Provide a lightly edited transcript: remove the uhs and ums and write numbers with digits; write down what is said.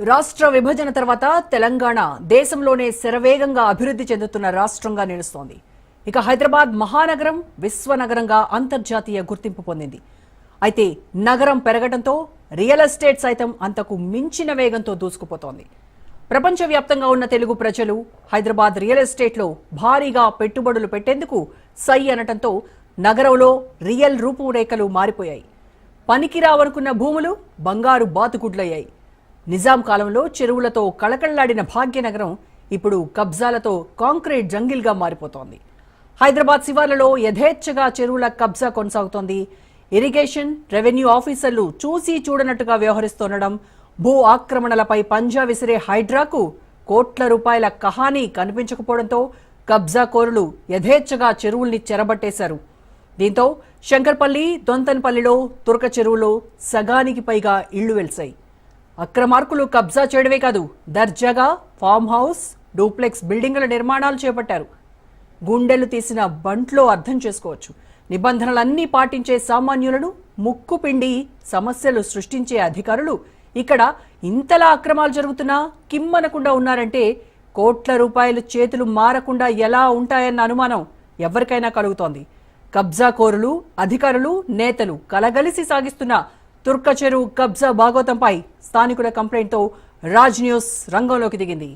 రాష్ట్ర విభజన తర్వాత తెలంగాణ దేశంలోనే శరవేగంగా అభివృద్ధి చెందుతున్న రాష్ట్రంగా నిలుస్తోంది. ఇక హైదరాబాద్ మహానగరం విశ్వనగరంగా అంతర్జాతీయ గుర్తింపు పొందింది. అయితే నగరం పెరగడంతో రియల్ ఎస్టేట్ సైతం అంతకు మించిన వేగంతో దూసుకుపోతోంది. ప్రపంచవ్యాప్తంగా ఉన్న తెలుగు ప్రజలు హైదరాబాద్ రియల్ ఎస్టేట్లో భారీగా పెట్టుబడులు పెట్టేందుకు సై అనటంతో నగరంలో రియల్ రూపురేఖలు మారిపోయాయి. పనికిరావనుకున్న భూములు బంగారు బాతుకుడ్లయ్యాయి. నిజాం కాలంలో చెరువులతో కళకళ్లాడిన భాగ్యనగరం ఇప్పుడు కబ్జాలతో కాంక్రీట్ జంగిల్గా మారిపోతోంది. హైదరాబాద్ శివార్లలో యథేచ్ఛగా చెరువుల కబ్జా కొనసాగుతోంది. ఇరిగేషన్, రెవెన్యూ ఆఫీసర్లు చూసి చూడనట్టుగా వ్యవహరిస్తుండడం, భూ ఆక్రమణలపై పంజా విసిరే హైడ్రాకు కోట్ల రూపాయల కహానీ కనిపించకపోవడంతో కబ్జాకోరులు యథేచ్ఛగా చెరువుల్ని చెరబట్టేశారు. దీంతో శంకర్పల్లి, దొంతన్పల్లిలో తురక చెరువులో సగానికి పైగా ఇళ్లు వెలిశాయి. అక్రమార్కులు కబ్జా చేయడమే కాదు, దర్జాగా ఫామ్ హౌస్, డూప్లెక్స్ బిల్డింగుల నిర్మాణాలు చేపట్టారు. గుండెలు తీసిన బంట్లో అర్థం చేసుకోవచ్చు. నిబంధనలన్నీ పాటించే సామాన్యులను ముక్కు పిండి సమస్యలు సృష్టించే అధికారులు ఇక్కడ ఇంతలా అక్రమాలు జరుగుతున్నా కిమ్మనకుండా ఉన్నారంటే కోట్ల రూపాయలు చేతులు మారకుండా ఎలా ఉంటాయన్న అనుమానం ఎవరికైనా కలుగుతోంది. కబ్జాకోరులు, అధికారులు, నేతలు కలగలిసి సాగిస్తున్న తుర్క చెరువు కబ్జా బాగోతంపై స్థానికుల కంప్లైంట్తో రాజ్ న్యూస్ రంగంలోకి దిగింది.